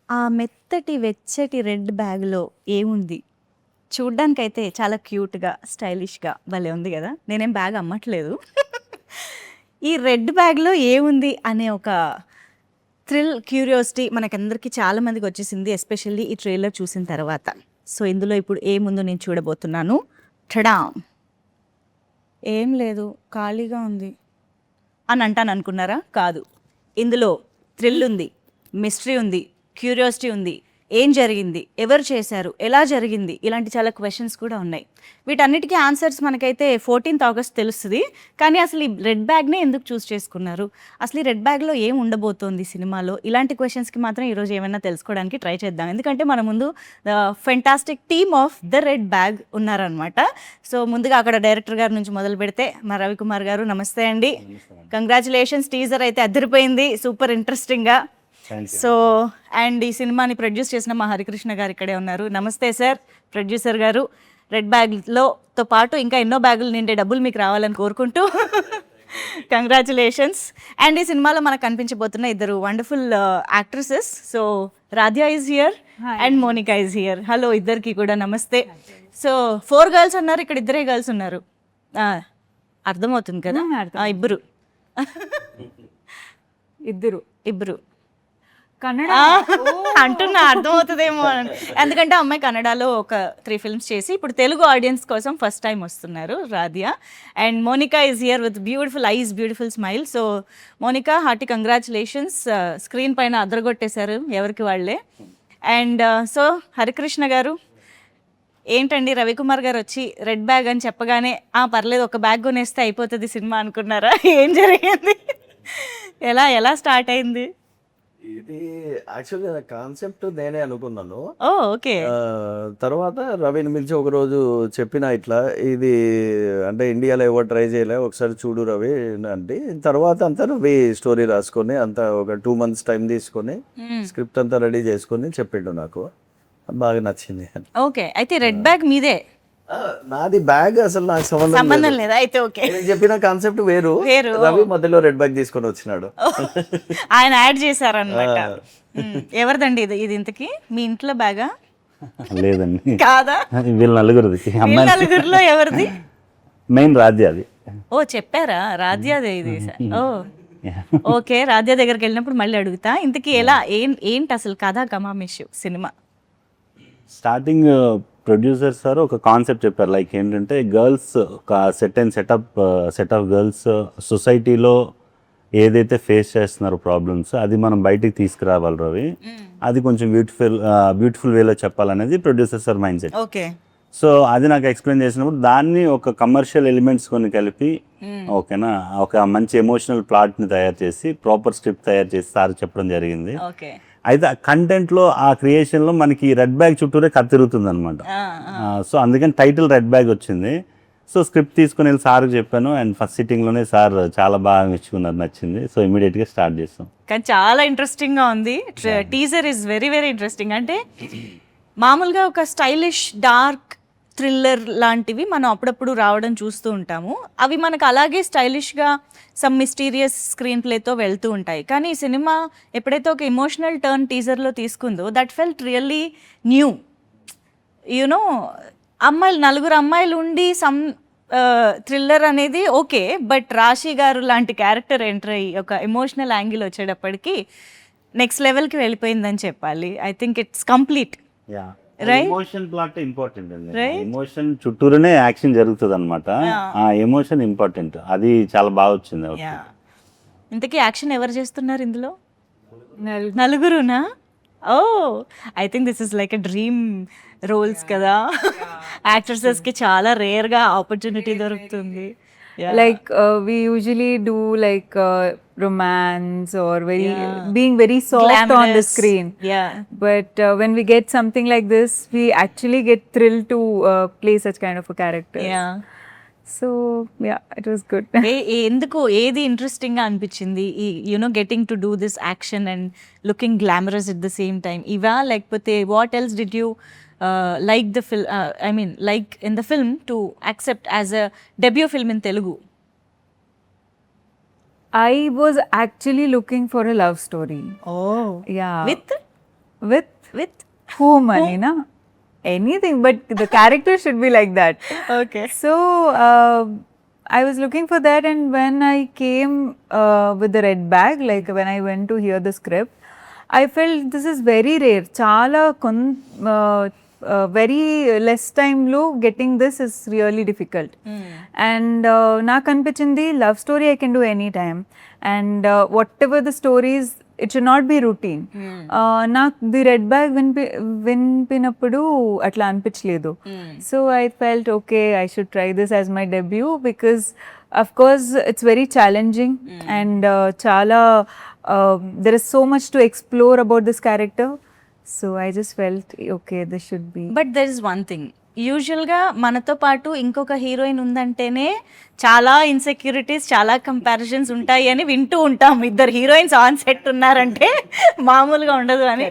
ఆ మెత్తటి వెచ్చటి రెడ్ బ్యాగ్‌లో ఏముంది? చూడ్డానికైతే చాలా క్యూట్‌గా, స్టైలిష్‌గా భలే ఉంది గదా! నేనేం బ్యాగ్ అమ్మట్లేదు. ఈ రెడ్ బ్యాగ్‌లో ఏముంది అనే ఒక థ్రిల్, క్యూరియాసిటీ మనకందరికీ చాలా మందికొచ్చేసింది. ఎస్పెషల్లీ ఈ ట్రైలర్ చూసిన తర్వాత. సో, ఇందులో ఇప్పుడు ఏముందో నేను చూడబోతున్నాను. టడాం! ఏం లేదు. ఖాళీగా ఉంది అని అంటాననుకున్నారా? కాదు. ఇందులో థ్రిల్ ఉంది, మిస్టరీ ఉంది, క్యూరియాసిటీ ఉంది. ఏం జరిగింది? ఎవరు చేశారు? ఎలా జరిగింది? ఇలాంటి చాలా క్వెషన్స్ కూడా ఉన్నాయి. వీటన్నిటికీ ఆన్సర్స్ మనకైతే 14th ఆగస్ట్ తెలుస్తుంది. కానీ అసలు ఈ రెడ్ బ్యాగ్‌నే ఎందుకు చూస్ చేసుకున్నారు? అసలు ఈ రెడ్ బ్యాగ్‌లో ఏం ఉండబోతోంది సినిమాలో? ఇలాంటి క్వెషన్స్‌కి మాత్రం ఈరోజు ఏమైనా తెలుసుకోవడానికి ట్రై చేద్దాం. ఎందుకంటే మన ముందు fantastic team of the red bag ఉన్నారనమాట. సో, ముందుగా అక్కడ డైరెక్టర్ గారి నుంచి మొదలు పెడితే మా రవికుమార్ గారు నమస్తే అండి. కంగ్రాచులేషన్స్, టీజర్ అయితే అదిరిపోయింది. సూపర్ ఇంట్రెస్టింగ్‌గా. సో అండ్ ఈ సినిమాని ప్రొడ్యూస్ చేసిన మా హరికృష్ణ గారు ఇక్కడే ఉన్నారు. నమస్తే సార్, ప్రొడ్యూసర్ గారు. రెడ్ బ్యాగ్‌తో పాటు ఇంకా ఎన్నో బ్యాగులు నిండే డబ్బులు మీకు రావాలని కోరుకుంటూ కంగ్రాచులేషన్స్. అండ్ ఈ సినిమాలో మనకు కనిపించబోతున్న ఇద్దరు wonderful actresses. So Radhya is here and Monica is here. Hello ఇద్దరికి కూడా నమస్తే. సో 4 గర్ల్స్ అన్నారు, ఇక్కడ ఇద్దరే గర్ల్స్ ఉన్నారు. అర్థమవుతుంది కదా? ఇద్దరు ఇద్దరు ఇద్దరు కన్నడ అంటున్నా, అర్థమవుతుందేమో అని. ఎందుకంటే అమ్మాయి కన్నడలో ఒక 3 ఫిల్మ్స్ చేసి ఇప్పుడు తెలుగు ఆడియన్స్ కోసం ఫస్ట్ టైం వస్తున్నారు Radhya. And Monica is here with beautiful eyes, beautiful smile. So Monica, hearty congratulations. Screen పైన అదరగొట్టేశారు ఎవరికి వాళ్ళే. అండ్ సో హరికృష్ణ గారు, ఏంటండి రవికుమార్ గారు వచ్చి రెడ్ బ్యాగ్ అని చెప్పగానే పర్లేదు ఒక బ్యాగ్ కొనేస్తే అయిపోతుంది సినిమా అనుకున్నారా? ఏం జరిగింది? ఎలా స్టార్ట్ అయింది? ఇది యాక్చువల్గా కాన్సెప్ట్ నేనే అనుకున్నాను. ఓకే. తర్వాత రవిని పిలిచి ఒకరోజు చెప్పిన ఇట్లా ఇది అంటే ఇండియాలో ఎవరు ట్రై చేయలే, ఒకసారి చూడు రవి అంటే. తర్వాత అంతా రవి స్టోరీ రాసుకొని అంతా ఒక 2 months టైం తీసుకొని స్క్రిప్ట్ అంతా రెడీ చేసుకొని చెప్పిండు. నాకు బాగా నచ్చింది. ఓకే, అయితే రెడ్ బ్యాగ్ మీదే? నాది బ్యాగ్ అసలు నాకు సంబంధం లేదా? అయితే ఓకే, నేను చెప్పిన కాన్సెప్ట్ వేరు. రవి మధ్యలో రెడ్ బ్యాగ్ తీసుకొని వచ్చినాడు. ఆయన యాడ్ చేశారన్నమాట. ఎవరిదండి ఇది ఇంతకి? మీ ఇంట్లో బ్యాగా? లేదండి, కాదా? వీళ్ళ నలుగురిది. నలుగురిలో ఎవరిది? మెయిన్ రాధ్య అది. ఓ చెప్పారా? రాధ్యాదే ఇది. ఓ ఓకే, రాధ్య దగ్గరికి వెళ్ళినప్పుడు మళ్ళీ అడుగుతా. ఇంతకీ ఎలా ఏంటి అసలు కథా కమామిషు సినిమా? స్టార్టింగ్ ప్రొడ్యూసర్ సార్ ఒక కాన్సెప్ట్ చెప్పారు. లైక్ ఏంటంటే గర్ల్స్ ఒక సెట్ ఆఫ్ గర్ల్స్ సొసైటీలో ఏదైతే ఫేస్ చేస్తున్నారో ప్రాబ్లమ్స్, అది మనం బయటికి తీసుకురావాలి రవి. అది కొంచెం బ్యూటిఫుల్ వేలో చెప్పాలనేది producer sir mind set. Okay. So అది నాకు ఎక్స్ప్లెయిన్ చేసినప్పుడు దాన్ని ఒక కమర్షియల్ ఎలిమెంట్స్ కొన్ని కలిపి ఓకేనా ఒక మంచి ఎమోషనల్ ప్లాట్ని తయారు చేసి ప్రాపర్ స్క్రిప్ట్ తయారు చేసి సార్ చెప్పడం జరిగింది. ఓకే. అయితే ఆ కంటెంట్లో ఆ క్రియేషన్లో మనకి రెడ్ బ్యాగ్ చుట్టూరే కథ తిరుగుతుంది అనమాట. సో అందుకని టైటిల్ రెడ్ బ్యాగ్ వచ్చింది. సో స్క్రిప్ట్ తీసుకుని వెళ్ళి సార్కి చెప్పాను. అండ్ ఫస్ట్ సిట్టింగ్లోనే సార్ చాలా బాగా మెచ్చుకున్నారు, నచ్చింది. సో ఇమీడియట్గా స్టార్ట్ చేస్తాం. కానీ చాలా ఇంట్రెస్టింగ్గా ఉంది. Teaser is very very interesting. అంటే మామూలుగా ఒక స్టైలిష్ డార్క్ థ్రిల్లర్ లాంటివి మనం అప్పుడప్పుడు రావడం చూస్తూ ఉంటాము. అవి మనకు అలాగే స్టైలిష్గా సమ్ మిస్టీరియస్ స్క్రీన్ ప్లేతో వెళ్తూ ఉంటాయి. కానీ ఈ సినిమా ఎప్పుడైతే ఒక ఎమోషనల్ టర్న్ టీజర్లో తీసుకుందో that felt really new. You know నలుగురు అమ్మాయిలు ఉండి సమ్ థ్రిల్లర్ అనేది ఓకే, బట్ రాశి గారు లాంటి క్యారెక్టర్ ఎంటర్ అయ్యి ఒక ఎమోషనల్ యాంగిల్ వచ్చేటప్పటికి నెక్స్ట్ లెవెల్కి వెళ్ళిపోయిందని చెప్పాలి. I think it's complete. Emotion plot important అండి. ఎమోషన్ చుట్టూరునే యాక్షన్ జరుగుతుంది అనమాట. ఆ ఎమోషన్ ఇంపార్టెంట్, అది చాలా బాగా వచ్చింది. ఇంతకీ యాక్షన్ ఎవరు చేస్తున్నారు ఇందులో? నలుగురునా? Oh I think this is like a dream roles కదా. యాక్ట్రెసెస్కి చాలా రేర్గా ఆపర్చునిటీ దొరుకుతుంది. like we usually do like romance or being very soft Glamorous on the screen. But when we get something like this, we actually get thrilled to play such kind of a character. So yeah, it was good. ఎందుకు ఏది ఇంట్రెస్టింగ్గా అనిపించింది? You know getting to do this action and looking glamorous at the same time ఇవా, లేకపోతే what else did you like the film, I mean like in the film to accept as a debut film in Telugu? I was actually looking for a love story. Oh. Yeah. With With With whom, Alina? Anything, but the character should be like that. okay. So I was looking for that, and when I came with the red bag, like when I went to hear the script, I felt this is very rare. Chala very less time lo getting this is really difficult. And నాకు అనిపించింది love story I can do anytime, and whatever the stories, it should not be routine. నాకు the red bag వినిపినప్పుడు అట్లా అనిపించలేదు. So I felt okay I should try this as my debut, because of course it's very challenging and చాలా there is so much to explore about this character. So I just felt okay this should be. But there is one thing, యూజువల్గా మనతో పాటు ఇంకొక heroine ఉందంటేనే చాలా insecurities, చాలా comparisons ఉంటాయి అని వింటూ ఉంటాం. ఇద్దరు హీరోయిన్స్ ఆన్ సెట్ ఉన్నారంటే మామూలుగా ఉండదు అని,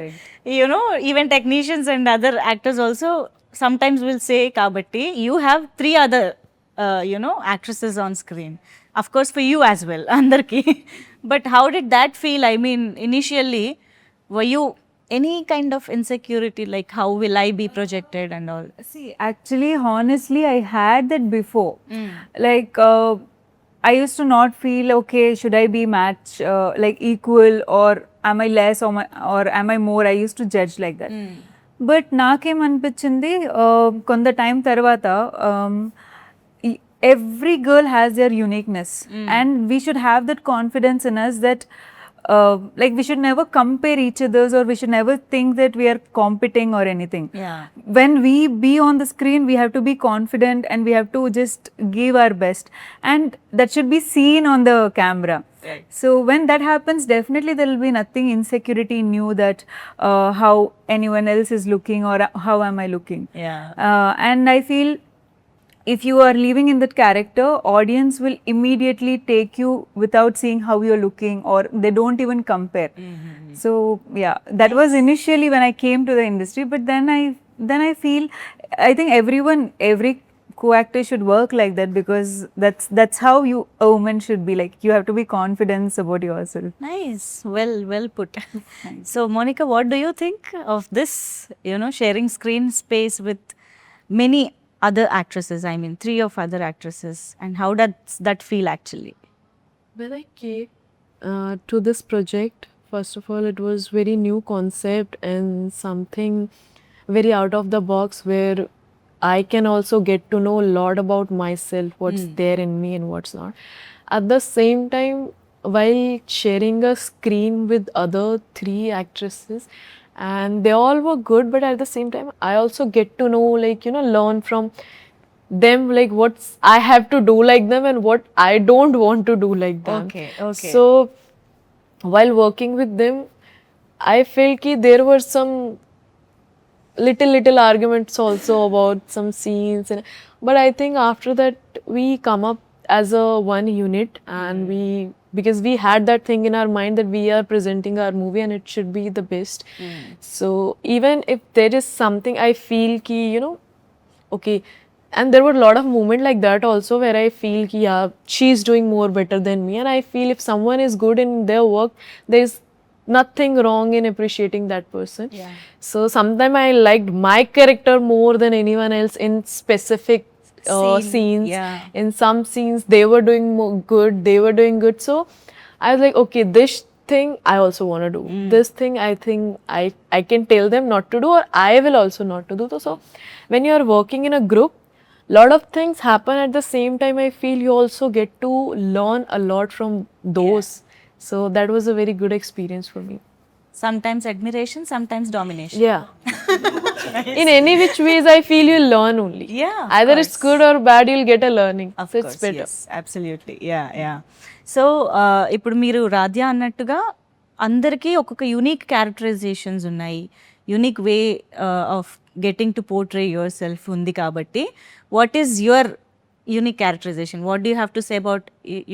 you know even technicians and other actors also sometimes will say. కాబట్టి you have 3 other you know actresses on screen, of course for you as well, అందరికీ. But how did that feel? I mean initially were you any kind of insecurity, like how will I be projected and all? See, actually, honestly, I had that before. Like, I used to not feel, okay, should I be like equal, or am I less, or am I more? I used to judge like that. But నాకేం అనిపించింది, కొంత time తర్వాత every girl has their uniqueness, and we should have that confidence in us that like we should never compare each others, or we should never think that we are competing or anything. Yeah. When we be on the screen, we have to be confident and we have to just give our best, and that should be seen on the camera. Right. So when that happens, definitely there will be nothing insecurity in you that how anyone else is looking or how am I looking. Yeah. And I feel if you are living in that character, audience will immediately take you without seeing how you're looking, or they don't even compare. So yeah, that was initially when I came to the industry, but then I feel, I think every co-actor should work like that, because that's how a woman should be. Like, you have to be confident about yourself. Nice. Well put. So Monica, what do you think of this, you know, sharing screen space with many other actresses? I mean 3 of other actresses, and how does that feel actually? When I came to this project, first of all, it was very new concept and something very out of the box, where I can also get to know a lot about myself, what's there in me and what's not. At the same time, while sharing a screen with other 3 actresses, and they all were good, but at the same time I also get to know, like, you know, learn from them, like what I have to do like them and what I don't want to do like them. Okay. So while working with them, I felt ki there were some little arguments also about some scenes, but I think after that we come up as a one unit, and because we had that thing in our mind that we are presenting our movie and it should be the best. So even if there is something I feel ki, you know, okay, and there were a lot of moments like that also where I feel ki yeah, she's doing more better than me, and I feel if someone is good in their work, there's nothing wrong in appreciating that person. Yeah. So sometimes I liked my character more than anyone else in specific scenes. Yeah. In some scenes they were doing good, so I was like, okay, this thing I also want to do. This thing I think I can tell them not to do, or I will also not to do. So when you are working in a group, lot of things happen at the same time. I feel you also get to learn a lot from those. So that was a very good experience for me. Sometimes admiration, sometimes domination. Yeah. In any which ways, I feel you learn only. Yeah, of Either course. it's good or bad, you'll get a learning. Of So course, it's better. yes, absolutely. Yeah. So ఇప్పుడు మీరు రాధ్య అన్నట్టుగా అందరికీ ఒక్కొక్క unique characterisations ఉన్నాయి, unique way of getting to portray yourself ఉంది. కాబట్టి what is your unique characterisation? What do you have to say about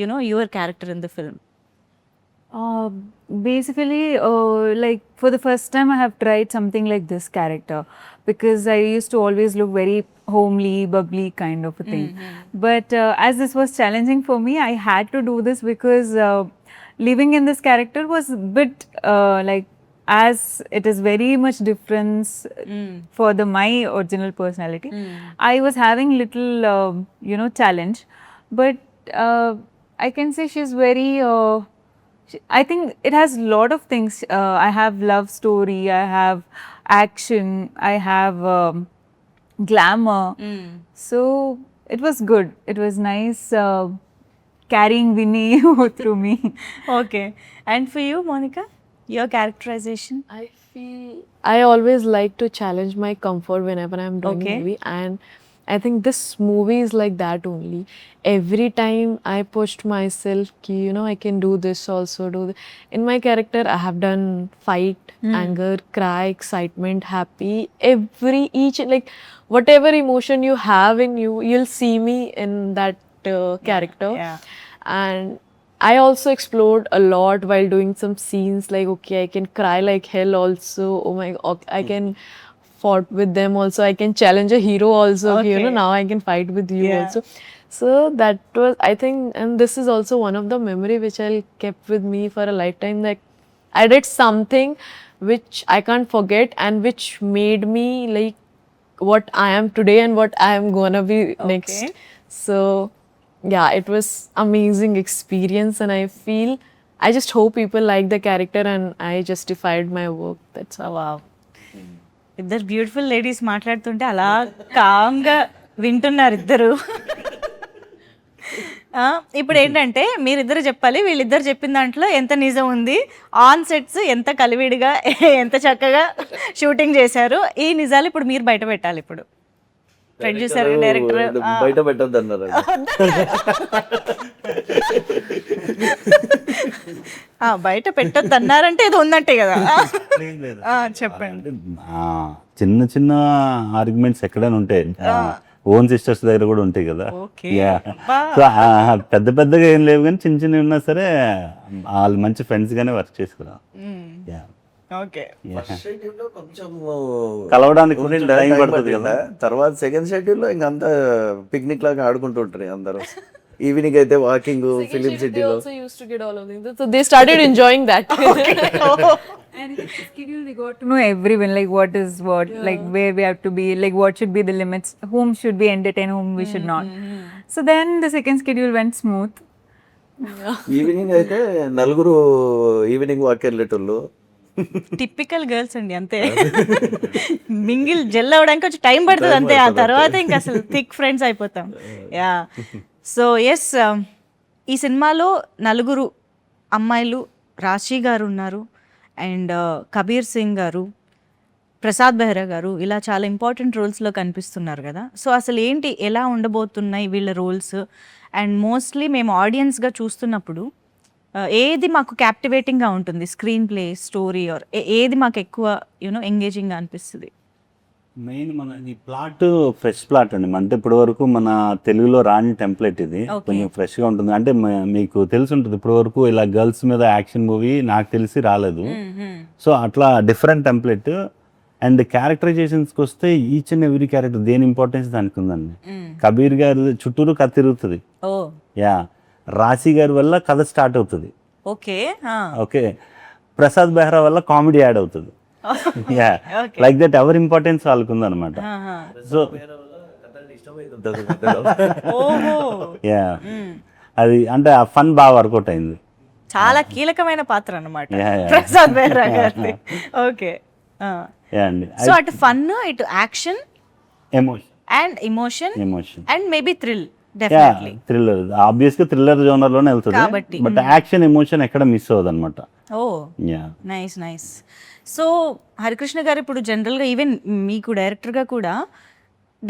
you know your character in the film? Basically, like for the first time, I have tried something like this character, because I used to always look very homely, bubbly kind of a thing. But as this was challenging for me, I had to do this, because living in this character was a bit like as it is very much difference for the my original personality. I was having little challenge, but I can say she's very I think it has lot of things. I have love story, I have action, I have glamour. So it was good, it was nice carrying Winnie through me. Okay and for you Monica your characterisation I feel I always like to challenge my comfort whenever I'm doing Okay. a movie, and I think this movie is like that only. Every time I pushed myself, ki, I can do this also. In my character, I have done fight, anger, cry, excitement, happy. Each like whatever emotion you have in you, you'll see me in that character. Yeah. And I also explored a lot while doing some scenes, like okay, I can cry like hell also. Oh my god, I can fought with them also. I can challenge a hero also. Okay, Okay. now I can fight with you Yeah. also. So that was, I think, and this is also one of the memory which I'll kept with me for a lifetime. Like I did something which I can't forget and which made me like what I am today and what I am gonna be next. Okay. So yeah, it was amazing experience, and I feel I just hope people like the character and I justified my work. That's how. Wow ఇద్దరు beautiful ladies మాట్లాడుతుంటే అలా కామ్గా వింటున్నారు ఇద్దరు. ఇప్పుడు ఏంటంటే మీరిద్దరు చెప్పాలి, వీళ్ళిద్దరు చెప్పిన దాంట్లో ఎంత నిజం ఉంది, ఆన్ సెట్స్ ఎంత కలివిడిగా ఎంత చక్కగా షూటింగ్ చేశారు, ఈ నిజాలు ఇప్పుడు మీరు బయట పెట్టాలి. ఇప్పుడు ప్రొడ్యూసర్ డైరెక్టర్ బయట పెట్టద్దు అన్నారు. బయట పెట్టొద్దు అన్నారంటే ఏదో ఉందంటే కదా. చెప్పండి. చిన్న చిన్న ఆర్గ్యుమెంట్స్ ఎక్కడైనా ఉంటాయి, ఓన్ సిస్టర్స్ దగ్గర కూడా ఉంటాయి కదా. Okay. Yeah. సో పెద్ద పెద్దగా ఏం లేవు, కానీ చిన్న చిన్నవి ఉన్నా సరే వాళ్ళు మంచి ఫ్రెండ్స్ గానే వర్క్ చేసుకున్నాం. ఓకే కొంచెం కలవడానికి ఉండింది, టైం టైం పడుతుంది పట్టిందా? కదా. తర్వాత సెకండ్ షెడ్యూల్లో ఇంకంతా పిక్నిక్ లాగా ఆడుకుంటుంటారు అందరూ. ఈవినింగ్ అయితే వాకింగ్ ఫిలిం They సిటీలో. also used to get all of things. So they started enjoying that. And in the schedule, they got to know everyone, like what is what, like where we have to be, like what should be the limits, whom should we entertain, whom we should not. So then the second schedule went smooth. Evening అయితే నలుగురు evening walk వెళ్ళేటోళ్ళు. Typical girls అండి, అంతే. Mingle gel అవ్వడానికి కొంచెం time పడుతుంది అంతే, ఆ తర్వాత ఇంకా అసలు థిక్ ఫ్రెండ్స్ అయిపోతాం. యా సో ఎస్, ఈ సినిమాలో నలుగురు అమ్మాయిలు, రాశి గారు ఉన్నారు, అండ్ కబీర్ సింగ్ గారు, ప్రసాద్ బెహ్రా గారు, ఇలా చాలా ఇంపార్టెంట్ రోల్స్లో కనిపిస్తున్నారు కదా. సో అసలు ఏంటి, ఎలా ఉండబోతున్నాయి వీళ్ళ రోల్స్, అండ్ మోస్ట్లీ మేము ఆడియన్స్గా చూస్తున్నప్పుడు ఏది మాకు క్యాప్టివేటింగ్గా ఉంటుంది, స్క్రీన్ ప్లే, స్టోరీ, ఆర్ ఏది మాకు ఎక్కువ ఎంగేజింగ్గా అనిపిస్తుంది? మెయిన్ మన ఈ ప్లాట్ ఫ్రెష్ ప్లాట్ అండి. అంటే ఇప్పటి వరకు మన తెలుగులో రాని టెంప్లెట్ ఇది, కొంచెం ఫ్రెష్గా ఉంటుంది. అంటే మీకు తెలిసి ఉంటుంది, ఇప్పటి వరకు ఇలా గర్ల్స్ మీద యాక్షన్ మూవీ నాకు తెలిసి రాలేదు. సో అట్లా డిఫరెంట్ టెంప్లెట్. అండ్ క్యారెక్టరైజేషన్స్కి వస్తే ఈచ్ అండ్ ఎవ్రీ క్యారెక్టర్ దేని ఇంపార్టెన్స్ దానికి ఉందండి. కబీర్ గారి చుట్టూరు కథ తిరుగుతుంది. యా, రాశి గారి వల్ల కథ స్టార్ట్ అవుతుంది. ఓకే ఓకే, ప్రసాద్ బెహ్రా వల్ల కామెడీ యాడ్ అవుతుంది. యా, లైక్ దట్ ఎవరి ఇంపార్టెన్స్ వాళ్ళకు ఉందన్నమాట. సో యా, అది అంటే ఆ ఫన్ బాగా వర్కౌట్ అయింది. చాలా కీలకమైన పాత్ర అన్నమాట Yeah, yeah. ప్రసాద్ బెహ్రా గారిది. ఓకే, యా అండి. సో అటు ఫన్, ఇటు action emotion and emotion emotion and maybe thrill, yeah, definitely. Thriller obvious గా థ్రిల్లర్ జోనర్ లోనే వెళ్తుంది, కాబట్టి. బట్ యాక్షన్ ఎమోషన్ ఎక్కడ మిస్ అవ్వదు అనమాట. Oh yeah, nice nice. So Harikrishna గారు ఇప్పుడు జనరల్గా ఈవెన్ మీకు డైరెక్టర్గా కూడా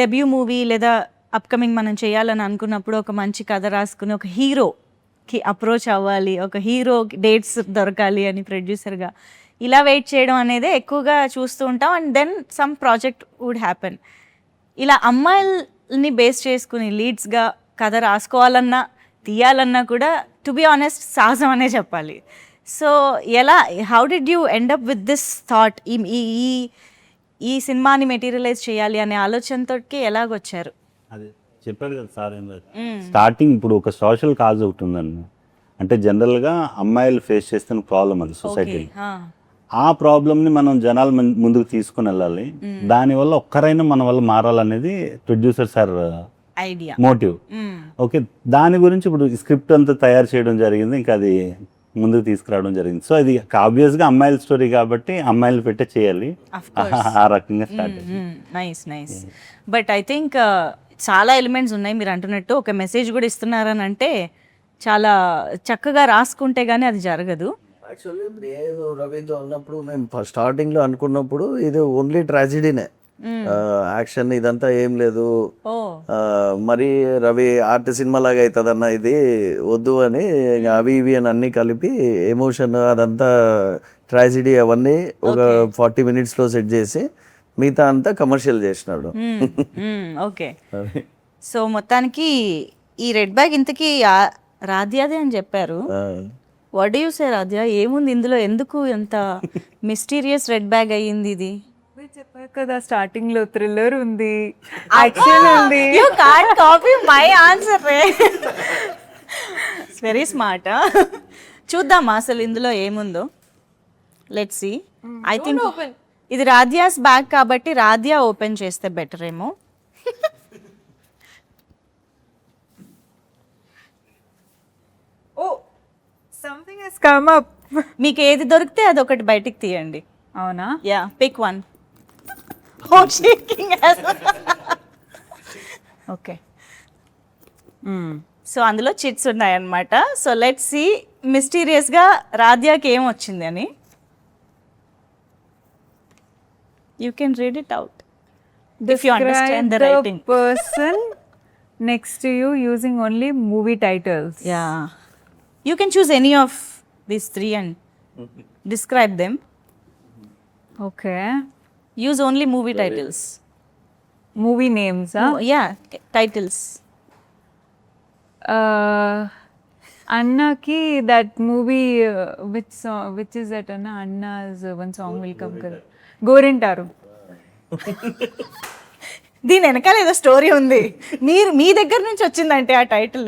డెబ్యూ మూవీ లేదా అప్కమింగ్ మనం చేయాలని అనుకున్నప్పుడు ఒక మంచి కథ రాసుకుని ఒక హీరోకి అప్రోచ్ అవ్వాలి, ఒక హీరోకి డేట్స్ దొరకాలి అని ప్రొడ్యూసర్గా ఇలా వెయిట్ చేయడం అనేది ఎక్కువగా చూస్తూ ఉంటాం. And then some project would happen. ఇలా అమ్మాయిల్ని బేస్ చేసుకుని లీడ్స్గా కథ రాసుకోవాలన్నా తీయాలన్నా కూడా టు బి ఆనెస్ట్ సాహసం అనే చెప్పాలి. సో ఎలా, how did you end up with this thought, ఈ సినిమాని మెటీరియలైజ్ చేయాలి అనే ఆలోచనతోటి ఎలాగొచ్చారు? అది చెప్పారు కదా సార్, స్టార్టింగ్ ఇప్పుడు ఒక సోషల్ కాజ్ ఒకటి ఉందండి. అంటే జనరల్గా అమ్మాయిలు ఫేస్ చేస్తున్న ప్రాబ్లం అది సొసైటీలో. ఆ ప్రాబ్లమ్ని మనం జనాల ముందుకు తీసుకుని వెళ్ళాలి, దానివల్ల ఒక్కరైనా మన వల్ల మారాలనేది producer sir idea. Motive. Okay, దాని గురించి ఇప్పుడు స్క్రిప్ట్ అంతా తయారు చేయడం జరిగింది, ఇంకా అది ముందుకు తీసుకురావడం జరిగింది. సో ఇది ఆబ్వియస్గా అమ్మాయిల స్టోరీ కాబట్టి అమ్మాయిలు పెట్టే చేయాలి, ఆ రకంగా start. Nice. But I think చాలా ఎలిమెంట్స్ ఉన్నాయి మీరు అంటున్నట్టు. ఒక మెసేజ్ కూడా ఇస్తున్నారని అంటే చాలా చక్కగా రాసుకుంటే గానీ అది జరగదు. యాక్చువల్లీ నేను రవితో ఉన్నప్పుడు మేము స్టార్టింగ్లో అనుకున్నప్పుడు ఇది ఓన్లీ ట్రాజిడీనే, యాక్షన్ ఇదంతా ఏం లేదు, మరి రవి ఆర్ట్ సినిమా లాగా అవుతుందన్న ఇది వద్దు అని అవి ఇవి అని అన్నీ కలిపి ఎమోషన్ అదంతా ట్రాజిడీ అవన్నీ ఒక 40 minutesలో సెట్ చేసి మిగతా అంతా కమర్షియల్ చేసినాడు. ఓకే, సో మొత్తానికి ఈ రెడ్ బ్యాగ్ ఇంతకీ రాధ్యాదే అని చెప్పారు. What do you say Radhya, ఏముంది ఇందులో, ఎందుకు ఎంత మిస్టీరియస్ రెడ్ బ్యాగ్ అయ్యింది ఇది? చెప్పారు కదా స్టార్టింగ్ లో థ్రిల్లర్ ఉంది, యాక్షన్ ఉంది. You can't copy my answer. Very smart. చూద్దామా అసలు ఇందులో ఏముందో. Let's see. ఐ థింక్ ఇది రాధ్యాస్ బ్యాగ్ కాబట్టి రాధ్య ఓపెన్ చేస్తే బెటర్ ఏమో. Something has come up. మీకు ఏది దొరికితే అది ఒకటి బయటికి తీయండి. అవునా? Yeah, pick one. Oh, shaking as okay. So అందులో చిట్స్ ఉన్నాయన్నమాట. సో లెట్స్ సీ మిస్టీరియస్గా రాధ్యాకి ఏం వచ్చింది అని. You can read it out if you understand the writing. Person next to you using only movie titles. Yeah, you can choose any of these 3 and describe them. Okay. Use only movie titles. Movie names, huh? Yeah, titles. Anna ki that movie, which is that Anna? Anna's one song will come. Gorintaru. దీని వెనకాల ఏదో story ఉంది. మీరు మీ దగ్గర నుంచి వచ్చిందంటే ఆ title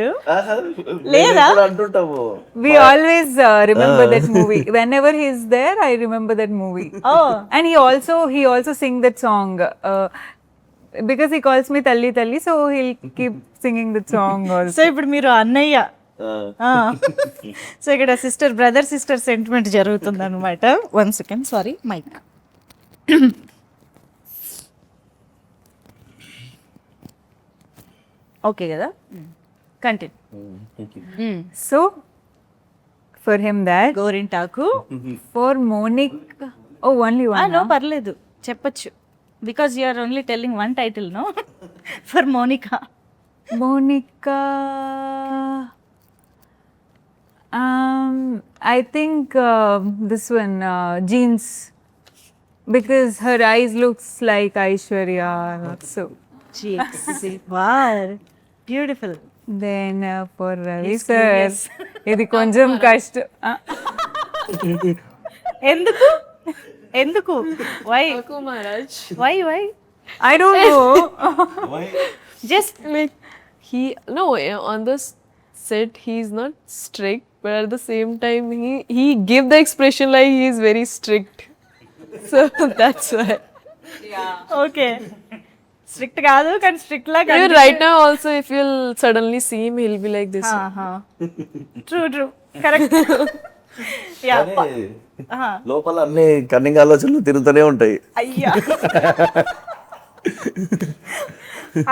లేదా? అంటుంటాము. We always remember that movie. Whenever he's there, I remember that movie. Oh. And he also sing that song because he calls me Talli Talli, so he'll keep singing that song also. So ఇప్పుడు మీరు అన్నయ్య. So ఇక్కడ brother sister sentiment జరుగుతుంది అనమాట. 1 second, sorry, mic. Okay కదా, continue. So for him that, గోరింటాకు. for Monica, oh only one. No పర్లేదు, చెప్పచ్చు. Because you are only telling one title, no. For Monica. Monica, I think this one, Jeans, because her eyes looks like Aishwarya. So wow, beautiful. then for Ravi sir, ఇది కొంచెం కష్టం. ఎందుకు why why I don't know. Just Like on the set he's not strict, but at the same time he give the expression like he is very strict. So that's why. Okay, strict కాదు కానీ strict లాగా. Even right now also if you'll suddenly see him he'll be like this. True correct. Yeah, లోపల అన్ని cunning ఆలోచనలు తిరుగుతూనే ఉంటాయి. అయ్యా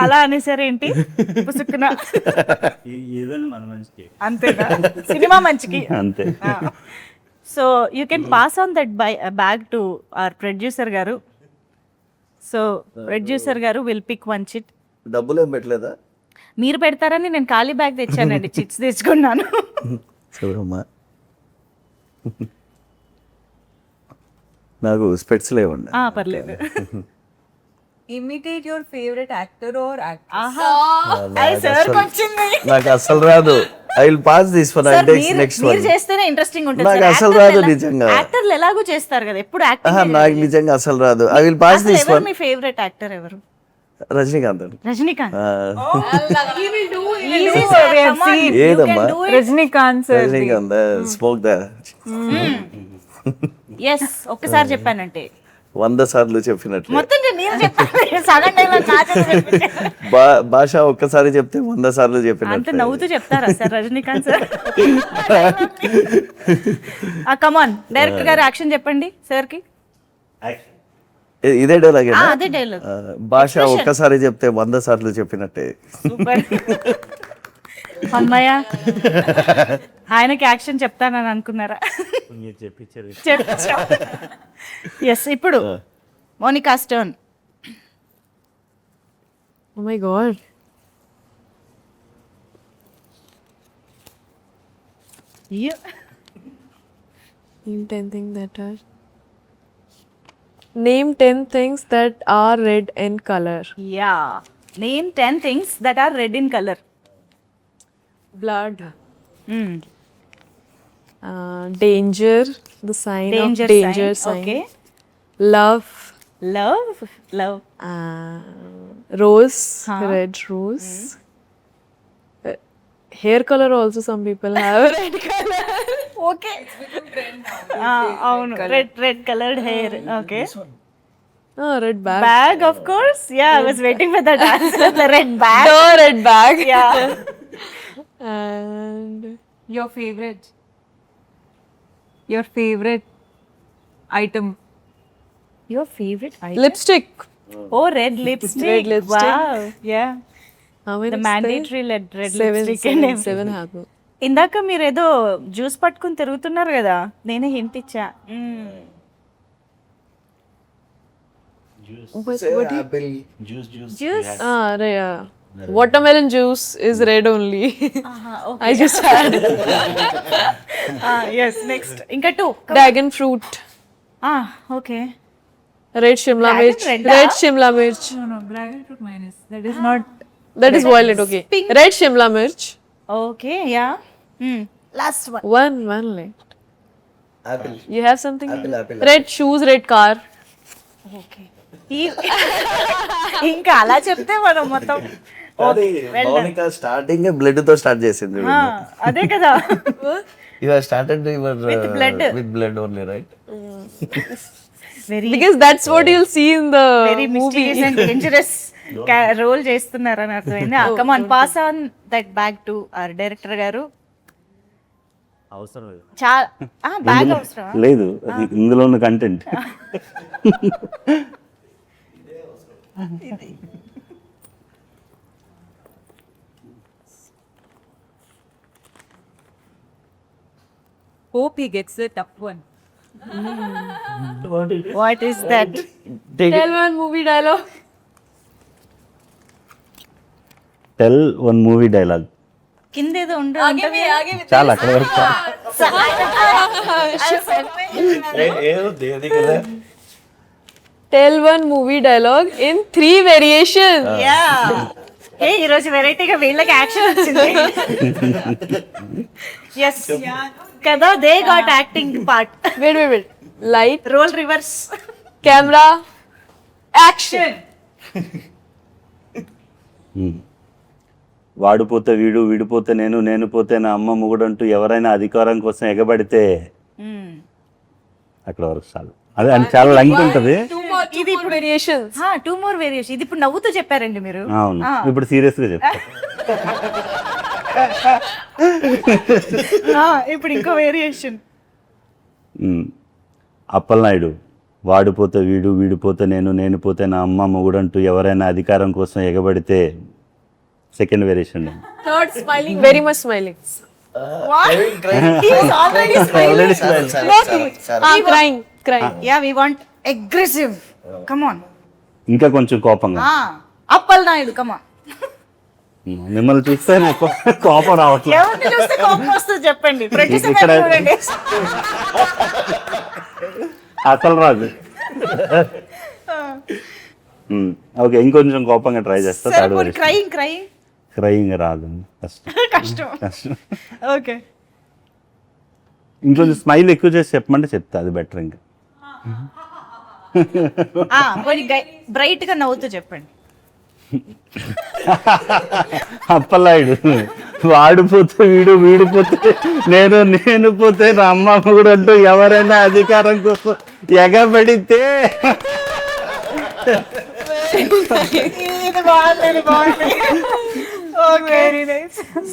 అలా అనేసారేంటి పుసుక్కున? ఏదైనా మన మంచికి, అంతేనా? సినిమా మంచికి అంతే. So you can pass on that bag to hour producer గారు. సో ప్రొడ్యూసర్ గారు విల్ పిక్ వన్ చిట్. డబ్బులు ఏం పెట్టలేదా? మీరు పెడతారని నేను ఖాళీ బ్యాగ్ తెచ్చానండి, చిట్స్ తెచ్చుకున్నాను. చూడమ్మా, నాకు స్పెట్స్ లేవండి. పర్లేదు. Imitate your favorite actor or actress. నాకు అసలు రాదు. I will pass this one. I take next మీరు వన్. చేస్తేనే ఇంట్రెస్టింగ్ ఉంటుంది. నాకు అసలు రాదు నిజంగా. యాక్టర్లు ఎలాగో చేస్తారు కదా, ఎప్పుడు యాక్టింగ్. నాకు నిజంగా అసలు రాదు. I will pass this one. మీ ఫేవరెట్ యాక్టర్ ఎవరు? రజనీకాంత్ అండి. రజనీకాంత్. ఏదమ్మా? Rajinikanth sir. Rajinikanth smoke the. Yes ఒక్కసారి చెప్పానంటే 100 సార్లు చెప్పినట్లే. మొత్తం నేను చెప్పాను సగం డైలాగ్ నా చేత చెప్పించాను. భాష ఒక్కసారి చెప్తే 100 సార్లు అంత చెప్పినట్లే. నవ్వుతూ చెప్తారా సార్ రజనీకాంత్ సార్? కమాన్ డైరెక్టర్ గారు యాక్షన్ చెప్పండి సార్ కి. ఇదే డైలాగ్ అదే డైలాగ్. భాష ఒక్కసారి చెప్తే 100 సార్లు చెప్పినట్టే. సూపర్. అమ్మయ్య ఆయనకి యాక్షన్ చెప్తానని అనుకున్నారా? మీరు చెప్పించారు. ఎస్ ఇప్పుడు Monica stone. Oh my god. Name 10 things that are. Name 10 things that are red in color. Yeah name 10 things that are red in colour. Blood. Danger. The sign Danger of danger sign. sign. Okay. Love. Love Rose. Huh. Red rose. Hair color also some people have red color. Okay అవును red coloured hair. Okay Oh, red bag. Bag of course. Yeah I was waiting for that answer. The red bag. The red bag. Yeah And Your favorite item. Your favourite lipstick. Oh red lipstick. Red lipstick. Wow yeah How many? The mandatory red Seven. Lipstick. Seven have. ఇందాక మీరు ఏదో juice పట్టుకుని తిరుగుతున్నారు కదా, నేనే hint ఇచ్చా. Juice. Yeah. Watermelon juice is red only. I just had yes next ఇంకా 2. dragon fruit. ఓకే Red shimla Dragon mirch. red, Red shimla mirch. No, dragon fruit minus. That is not. That is violet. Okay. Pink. Red shimla mirch. Okay yeah last one. One left. You have something? Red shoes, red car. Okay ఇంకా అలా చెప్తే మనం మొత్తం Mounika starting blood తో start చేసింది. అదే కదా. You have started your blood. With blood only right. Very Because that's what you'll see in the very mysterious and dangerous role చేస్తున్నారని అర్థమైంది. Come on pass on that bag to our director గారు. అవసరం లేదు. చాలా bag అవసరం. లేదు అది ఇందులో ఉన్న content. Hope he gets the tough one. What is that? Tell one movie dialogue. Tell one movie dialogue. కింద ఏదో చాలా అక్కడ వరకు Tell one movie dialogue in 3 variations. Yeah ఏ ఈ రోజు వెరైటీగా వీళ్ళకి యాక్షన్ వచ్చింది. ఎస్ కదా, they got acting part. Wait. Light, role reverse. camera, action. వాడిపోతే వీడు, వీడిపోతే నేను, నేను పోతే నా అమ్మ మొగుడంటూ ఎవరైనా అధికారం కోసం ఎగబడితే అక్కడ వరకు చాలు. అదే అని చాలా లెంగ్త్ ఉంటుంది. Two more variations. 2 more variation. ఇది ఇప్పుడు నవ్వుతూ చెప్పారండి మీరు. అవును, ఇప్పుడు సీరియస్ గా చెప్తా. ఇప్పుడు ఇంకో వేరియేషన్. అప్పలనాయుడు వాడిపోతే వీడు, వీడిపోతే నేను, నేను పోతే నా అమ్మ మొగుడంటూ ఎవరైనా అధికారం కోసం ఎగబడితే second variation. Third, smiling, very much smiling. He was already smiling. Crying. Yeah, we want aggressive. Come on. ఇంకా కొంచెం కోపంగా. Appal Naidu, come on. మిమ్మల్ని చూస్తే నాకు కోపం రావట్లేదు. ఎవరిని చూస్తే కోపం వస్తుంది చెప్పండి. ప్రొడ్యూసర్ ఇక్కడ గారు చూడండి. అసలు రాదు. ఓకే, ఇంకొంచెం కోపంగా ట్రై చేస్తా. Third variation. క్రైయింగ్ క్రయింగ్ రాదు, కష్టం. ఓకే ఇంకొంచెం స్మైల్ ఎక్కువ చేసి చెప్పమంటే చెప్తా, అది బెటర్. ఇంకా బ్రైట్ గా నవ్వుతూ చెప్పండి. అప్పలనాయుడు వాడిపోతే వీడిపోతే నేను పోతే అమ్మ కూడా అంటూ ఎవరైనా అధికారం కోసం ఎగబడితే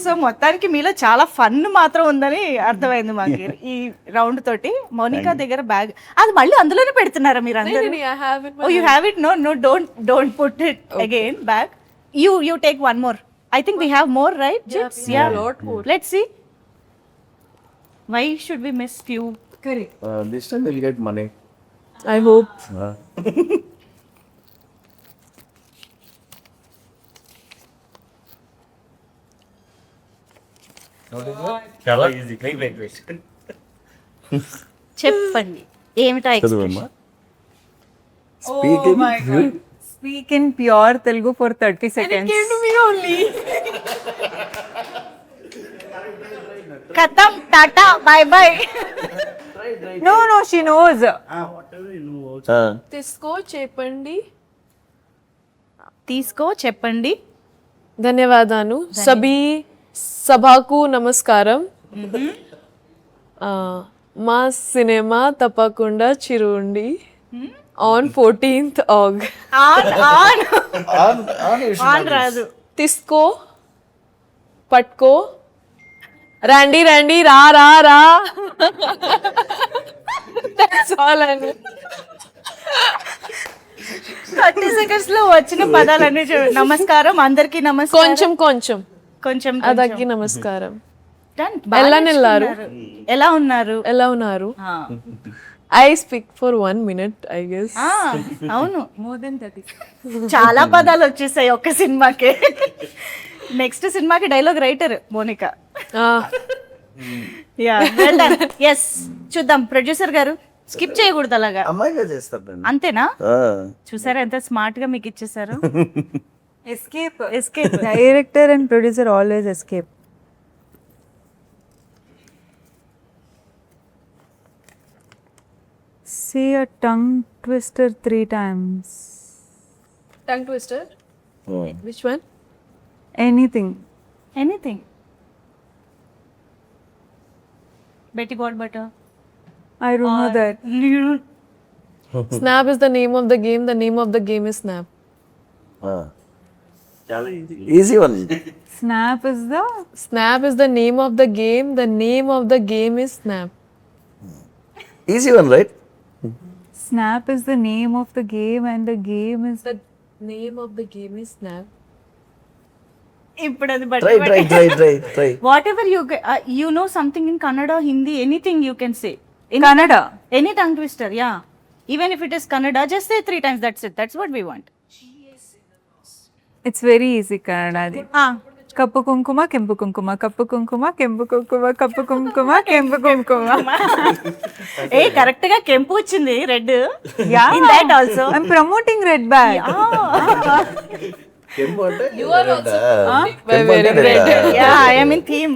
సో మొత్తానికి మీలో చాలా ఫన్ మాత్రం ఉందని అర్థమైంది మాకు ఈ రౌండ్ తోటి. మౌనికా దగ్గర బ్యాగ్ అది మళ్ళీ అందులోనే పెడుతున్నారా మీరు అందరూ? I have it. Oh, you have it? No, don't put it again back. You take one more. I think we have more, right? Chips? Yeah. lot more. Let's see. Why should we miss few? Correct. This time we'll get money. I hope. చాలా easy. చెప్పండి ఏమిటా చదువమ్మా. Oh my God. Speak in pure Telugu for 30 seconds. ఖతం tata bye by. No, she knows. Tisko chepandi. తీసుకో చెప్పండి. ధన్యవాదాలు. సభీ సభకు నమస్కారం. మా సినిమా తప్పకుండా చిరుండి ఆన్ 14th Aug. ఆన్ రాదు. తీసుకో పట్టుకో రండి రా రా రా. That's all I know. 30 seconds లో వచ్చిన పదాలన్నీ నమస్కారం అందరికి నమస్కారం. కొంచెం అదకి నమస్కారం. Done. బాగా ఎలా నిల్లారు? నేర్చుకున్నారు. ఎలా ఉన్నారు? ఎలా ఉన్నారు? ఆ. I speak for 1 minute, I guess. ఆ, అవును More than 30. చాలా పదాలు వచ్చేసాయి ఒక్క సినిమాకే. నెక్స్ట్ సినిమాకి dialogue writer Monica. Yeah well done. Yes చూద్దాం ప్రొడ్యూసర్ గారు స్కిప్ చేయకూడదు అలాగా. అమ్మాయిగా చేస్తారు నేను. అంతేనా? చూసారా ఎంత స్మార్ట్ గా మీకు ఇచ్చేసారు. Escape. Escape. Director and producer always escape. Say a tongue twister 3 times. Tongue twister. Which one? Anything. Anything. Betty bought butter. I don't know that. Snap is the name of the game. The name of the game is Snap. Easy one. Snap is the Snap is the name of the game. The name of the game is Snap. Easy one right. Snap is the name of the game and the game is The name of the game is Snap. ఇప్పుడు అది try. What ever you know something in Kannada Hindi anything you can say. Kannada. Any tongue twister, yeah. Even if it is Kannada, just say 3 times. That's it. That's what we want. It's very easy Kannada. Adi. Kappu kunkuma, kempu kunkuma, kappu kunkuma, kempu kunkuma, kappu kunkuma, kempu kunkuma. A correct గా కెంపు వచ్చింది red. Yeah. In that also. I'm promoting Red Bag. కెంపు అంటే Yeah, I am in theme.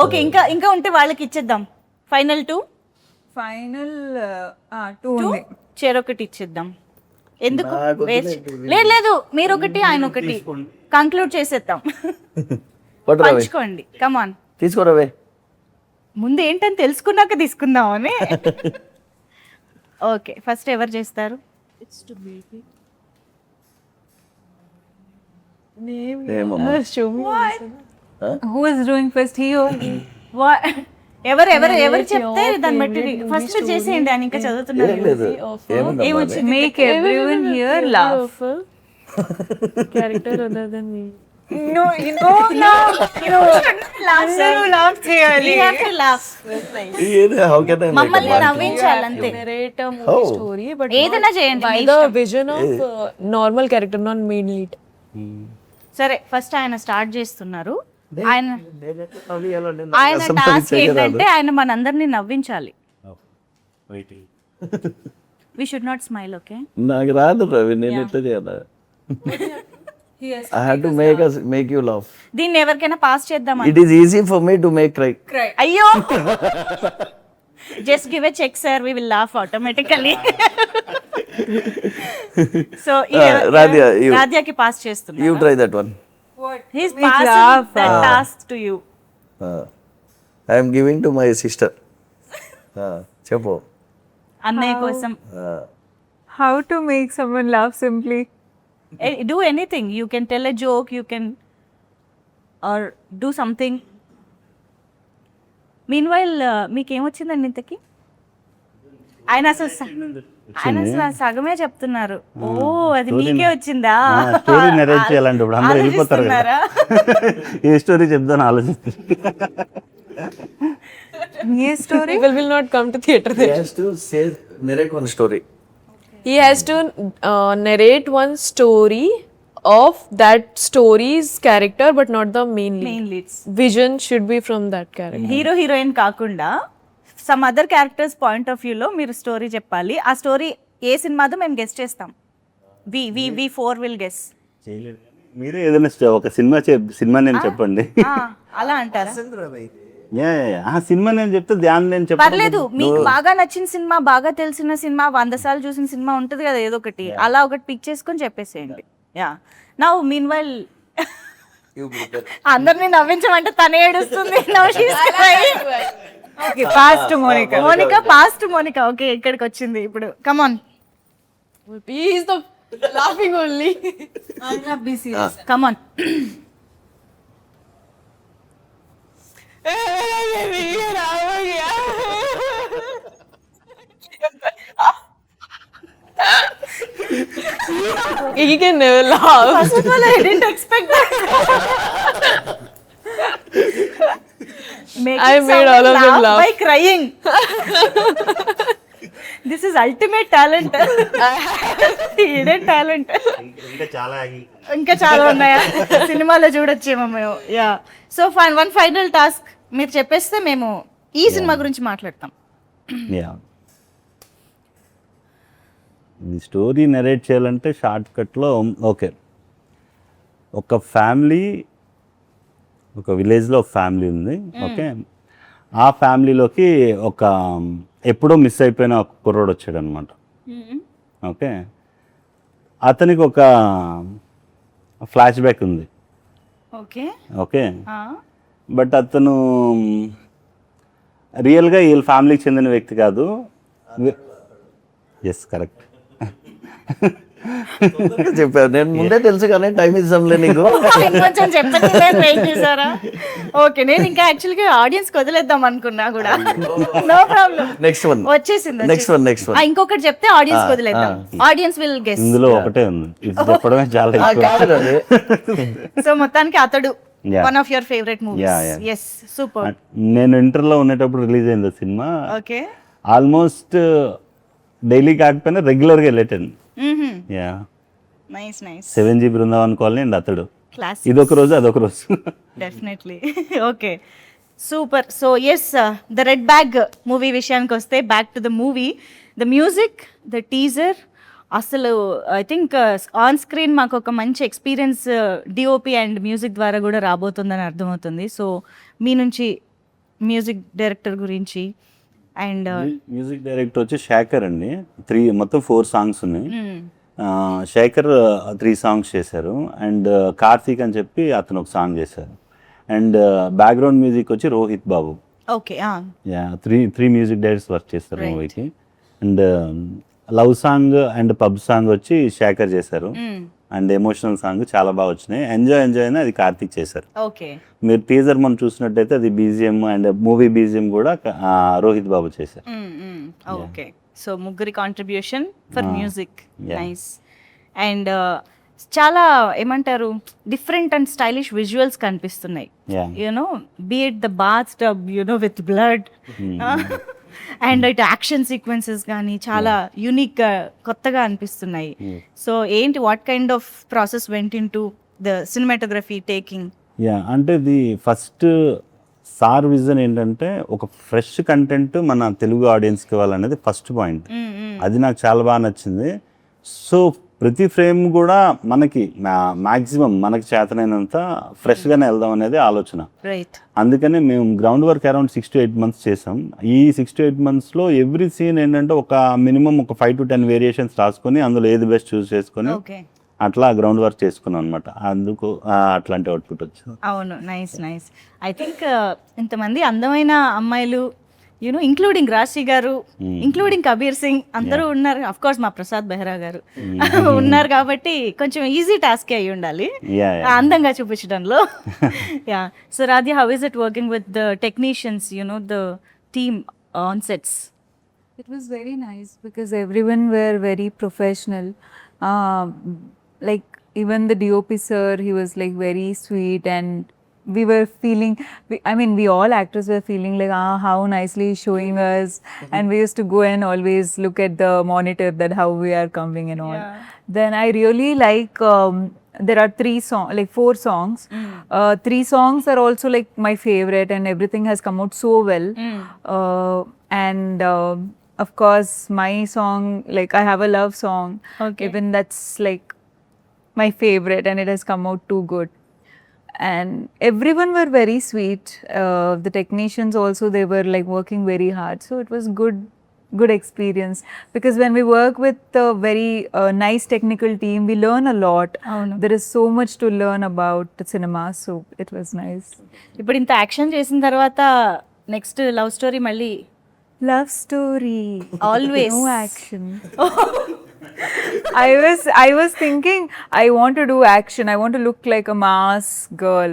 Okay ఇంకా ఉంటే వాళ్ళకి ఇచ్చేద్దాం. Final 2 Final 2 ఉంది. చెరొకటి ఇచ్చేద్దాం. ఎందుకు నాకు Waste. లేదు మీరు ఒకటి ఆయన ఒకటి కంక్లూడ్ చేసేద్దాం. పట్టురావే. పంచుకోండి కమాన్. తీసుకోరావే. ముందు ఏంటని తెలుసుకున్నాక తీసుకుందామని. ఓకే ఫస్ట్ ఎవరు చేస్తారు? ఏమమ్మా. Show me. Who is doing first? He or he? ఎవరు చెప్తే దాన్ని బట్టి ఫస్ట్ మీరు చేసేయండి. ఆయన ఇంకా చదువుతున్నారు. ఏం లేదు. ఏముందమ్మా అది? Make everyone here laugh. Character other than me. No, laugh చేయాలి. We have to laugh. How can I make a మమ్మల్ని bad నవ్వించాలి అంతే. Narrate a movie story, but ఏదైనా చేయండి by మీ the ఇష్టం. vision of normal character, not main lead. సరే first ఆయన start చేస్తున్నారు. ఆయన నవ్వియాలండి. ఆయన అసలు టాస్క్ చేయరాదు. ఏంటంటే ఆయన మనందరినీ నవ్వించాలి. Waiting. We should not smile. Okay నాకు రాదు రవి, నేను ఎట్లా చేయాలి? I had to make you laugh. దీన్ని ఎవరికైనా పాస్ చేద్దామా? It is easy for me to make cry. అయ్యో just give a check sir, we will laugh automatically. So Radhya, you. రాధ్యాకి పాస్ చేస్తున్నా. You try that one. He's Make passing laugh. that task to you. I'm giving to my sister. చెప్పు. అన్నయ్య కోసం. How to make someone laugh simply? Do anything. You can tell a joke, you can or do something. Meanwhile, మీకేమొచ్చిందండి ఇంతకి? ఆయన అసలు సగమే చెప్తున్నారు. ఓ అది మీకే వచ్చిందా? స్టోరీ నెరేట్ చేయాలంటే ఇప్పుడు అందరూ వెళ్ళిపోతారు కదా. ఆలోచిస్తున్నారా? ఏ స్టోరీ చెప్దాను ఆలోచిస్తారు. Ye story? People will not come to theater He then. has to say narrate one story. He has to narrate one story of that story's character, but not the main lead. Main leads. Vision should be from that character. Hero heroine కాకుండా some other characters point of వ్యూలో మీరు story చెప్పాలి. ఆ story ఏ సినిమాదో మేము guest చేస్తాం. వి four will guess. చేయలేదు కానీ మీరే ఏదైనా ఒక సినిమా నేమ్ చెప్పండి. అలా అంటారా? ఆ సినిమా నేను చెప్తే ధ్యాన్ నేను చెప్పాను. పర్లేదు, మీకు బాగా నచ్చిన సినిమా, బాగా తెలిసిన సినిమా, 100 సార్లు చూసిన సినిమా ఉంటుంది కదా ఏదో ఒకటి, అలా ఒకటి పిక్ చేసుకొని చెప్పేసేయండి. యా నౌ మీన్ వైల్ అందరినీ నవ్వించమంటే తనే ఏడుస్తుంది. Okay, pass to Monica. Monica, passed Monica. Okay, ఇక్కడికి వచ్చింది ఇప్పుడు. కమాన్ He is the laughing only. Come on. He can never laugh. First of all, I didn't expect that. Making I made all of them someone laugh. by crying. This is ultimate talent. Hidden talent. ఇంకా చాలా ఇంకా చాలా ఉన్నాయా? సినిమాలో చూడొచ్చేమో మేము. Yeah so one final task మీరు చెప్పేస్తే మేము ఈ సినిమా గురించి మాట్లాడతాం. ఈ స్టోరీ నెరేట్ చేయాలంటే షార్ట్ కట్లో ఓకే, ఒక ఫ్యామిలీ, ఒక విలేజ్లో ఒక ఫ్యామిలీ ఉంది. ఓకే, ఆ ఫ్యామిలీలోకి ఒక ఎప్పుడో మిస్ అయిపోయిన ఒక కుర్రోడు వచ్చాడు అనమాట. ఓకే, అతనికి ఒక ఫ్లాష్ బ్యాక్ ఉంది. ఓకే ఓకే, బట్ అతను రియల్గా వీళ్ళ ఫ్యామిలీకి చెందిన వ్యక్తి కాదు. Yes, correct. చెప్పారు, నేను ముందే తెలుసు కానీ టైం ఇస్తాంలే నీకు. కొంచెం చెప్పండి, వెయిట్ చేశారా? ఓకే, నేను ఇంకా యాక్చువల్గా ఆడియన్స్ వదిలేద్దాం అనుకున్నా కూడా. నో ప్రాబ్లం, నెక్స్ట్ వన్ వచ్చేసింది. నెక్స్ట్ వన్ ఇంకొకటి చెప్తే ఆడియన్స్ వదిలేద్దాం. Audience will guess. ఇందులో ఒకటే ఉంది, ఇది చెప్పడమే చాలా ఎక్కువ. సో మొత్తానికి అతడు Yeah. One of your favourite movies. Yeah. Yes, super. నేను ఇంటర్లో ఉండేటప్పుడు రిలీజ్ అయింది ఆ సినిమా. ఓకే, ఆల్మోస్ట్ డైలీ కాకపోయినా రెగ్యులర్గా వెళ్ళేటాను. Yeah, nice nice. 7G Brindavan colony and Athadu. Class, ఇదొక రోజు అదొక రోజు. Definitely. Okay, super. So yes, the red bag movie విషయానికి వస్తే, back to the movie, the music, the teaser, అసలు ఐ థింక్ ఆన్ స్క్రీన్ మాకు ఒక మంచి ఎక్స్పీరియన్స్ డిఓపి అండ్ మ్యూజిక్ ద్వారా కూడా రాబోతుందని అర్థమవుతుంది. సో మీ నుంచి మ్యూజిక్ డైరెక్టర్ గురించి అండ్ మ్యూజిక్ డైరెక్టర్ వచ్చి శేఖర్ అండి. మొత్తం 4 సాంగ్స్ ఉన్నాయి. శేఖర్ 3 సాంగ్స్ చేశారు, అండ్ కార్తీక్ అని చెప్పి అతను ఒక సాంగ్ చేశారు, అండ్ బ్యాక్గ్రౌండ్ మ్యూజిక్ వచ్చి Rohit Babu. Okay, yeah, three music directors work చేస్తారు మూవీకి. And love song and pub song వచ్చి శేఖర్ చేశారు, అండ్ ఎమోషనల్ సాంగ్ చాలా బాగా వచ్చినాయి. ఎంజాయ్ అని అది కార్తీక్ చేశారు. ఓకే, మీరు టీజర్ మనం చూసినట్టయితే అది బీజిఎం అండ్ మూవీ బీజిఎం కూడా రోహిత్ బాబు చేశారు. ఓకే. సో ముగ్గురి contribution for music, Yeah. Nice. And చాలా ఏమంటారు, డిఫరెంట్ అండ్ స్టైలిష్ విజువల్స్ కనిపిస్తున్నాయి. Yeah. You know, be it the bathtub, you know, with blood, and it action sequences కానీ చాలా యూనిక్ గా కొత్తగా అనిపిస్తున్నాయి. సో ఏంటి, what kind of process went into the cinematography taking? Yeah, అంటే ఇది first sir vision ఏంటంటే ఒక ఫ్రెష్ కంటెంట్ మన తెలుగు ఆడియన్స్కి ఇవ్వాలనేది ఫస్ట్ పాయింట్. అది నాకు చాలా బాగా నచ్చింది. సో ప్రతి ఫ్రేమ్ కూడా మనకి మ్యాక్సిమం మనకి చేతనైనంత ఫ్రెష్గానే వెళ్దాం అనేది ఆలోచన. రైట్. అందుకనే మేము ground work around 6 to 8 months చేసాం. ఈ 6 to 8 monthsలో ఎవ్రీ సీన్ ఏంటంటే ఒక మినిమం ఒక 5 to 10 వేరియేషన్స్ రాసుకొని అందులో ఏది బెస్ట్ చూస్ చేసుకొని ఓకే, అట్లా గ్రౌండ్ వర్క్ చేసుకున్నాం అనమాట. అందుకు అట్లాంటి అవుట్పుట్ వచ్చింది. అవును, నైస్ నైస్. ఐ థింక్ ఇంతమంది అందమైన అమ్మాయిలు, యూనో ఇంక్లూడింగ్ రాశి గారు, ఇంక్లూడింగ్ కబీర్ సింగ్, అందరూ ఉన్నారు. అఫ్ కోర్స్ మా ప్రసాద్ బెహ్రా గారు ఉన్నారు కాబట్టి కొంచెం ఈజీ టాస్క్ అయి ఉండాలి Yeah, yeah. అందంగా చూపించడంలో. Yeah, so Radhya, how is it working with the technicians, you know the team on sets? It was very nice because everyone were very professional. Like even the DOP sir, he was like very sweet, and we were feeling. We all actors were feeling like how nicely he's showing us, and we used to go and always look at the monitor that how we are coming and all. Then I really like. There are 4 songs. 3 songs are also like my favorite, and everything has come out so well. And of course, my song, like I have a love song. Okay. Even that's like my favorite, and it has come out too good. And everyone were very sweet. The technicians also, they were like working very hard. So it was good experience, because when we work with a very nice technical team, we learn a lot. అవును. There is so much to learn about the cinema, so it was nice. ఇప్పుడు ఇంత action చేసిన తర్వాత next love story మళ్ళీ Love story. Always. No action. I was thinking I want to do action. I want to look like a mass girl.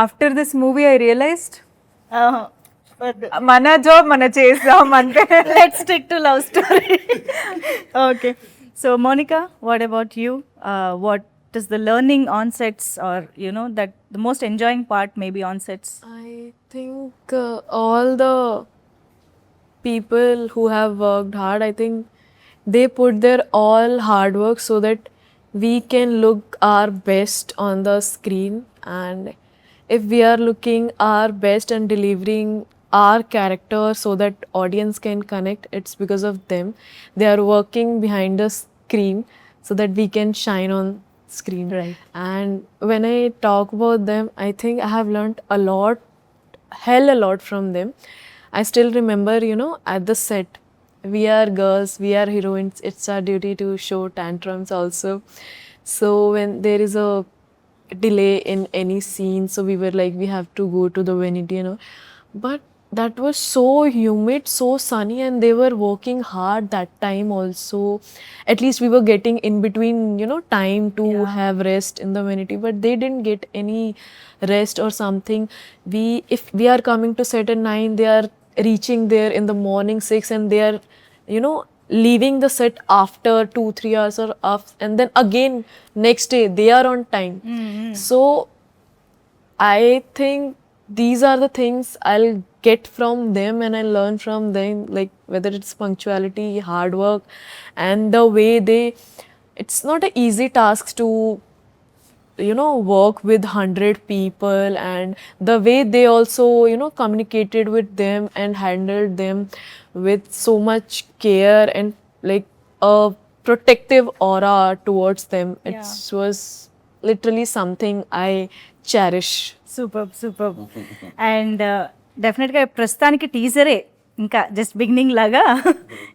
After this movie, I realized mana job mana chesam ante. Let's stick to love story. Okay, so Monica, what about you? What is the learning on sets, or you know that the most enjoying part maybe on sets? I think all the people who have worked hard, I think they put their all hard work so that we can look our best on the screen. And if we are looking our best and delivering our character so that audience can connect, it's because of them. They are working behind the screen so that we can shine on screen. Right. And when I talk about them, I think I have learned a lot, hell a lot from them. I still remember, you know, at the set, we are girls, we are heroines, it's our duty to show tantrums also. So when there is a delay in any scene, so we were like, we have to go to the vanity, you know. But that was so humid, so sunny, and they were working hard that time also. At least we were getting in between, you know, time to have rest in the vanity, but they didn't get any rest or something. If we are coming to set at 9, they are reaching there in the morning 6, and they are, you know, leaving the set after 2-3 hours or and then again next day they are on time. So I think these are the things I'll get from them and I learn from them, like whether it's punctuality, hard work, and the way it's not an easy task to, you know, work with 100 people, and the way they also, you know, communicated with them and handled them with so much care and like a protective aura towards them. It was literally something I cherish. Super. And డెఫినెట్గా ప్రస్తుతానికి టీజరే ఇంకా just beginning లాగా,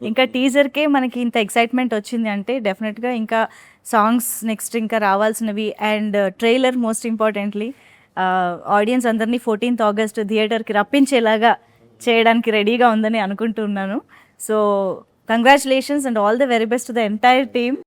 ఇంకా టీజర్కే మనకి ఇంత excitement వచ్చింది అంటే డెఫినెట్గా ఇంకా సాంగ్స్ నెక్స్ట్ ఇంకా రావాల్సినవి, and trailer most importantly audience అందరినీ 14th August థియేటర్కి రప్పించేలాగా చేయడానికి రెడీగా ఉందని అనుకుంటున్నాను. So congratulations and all the very best to the entire team.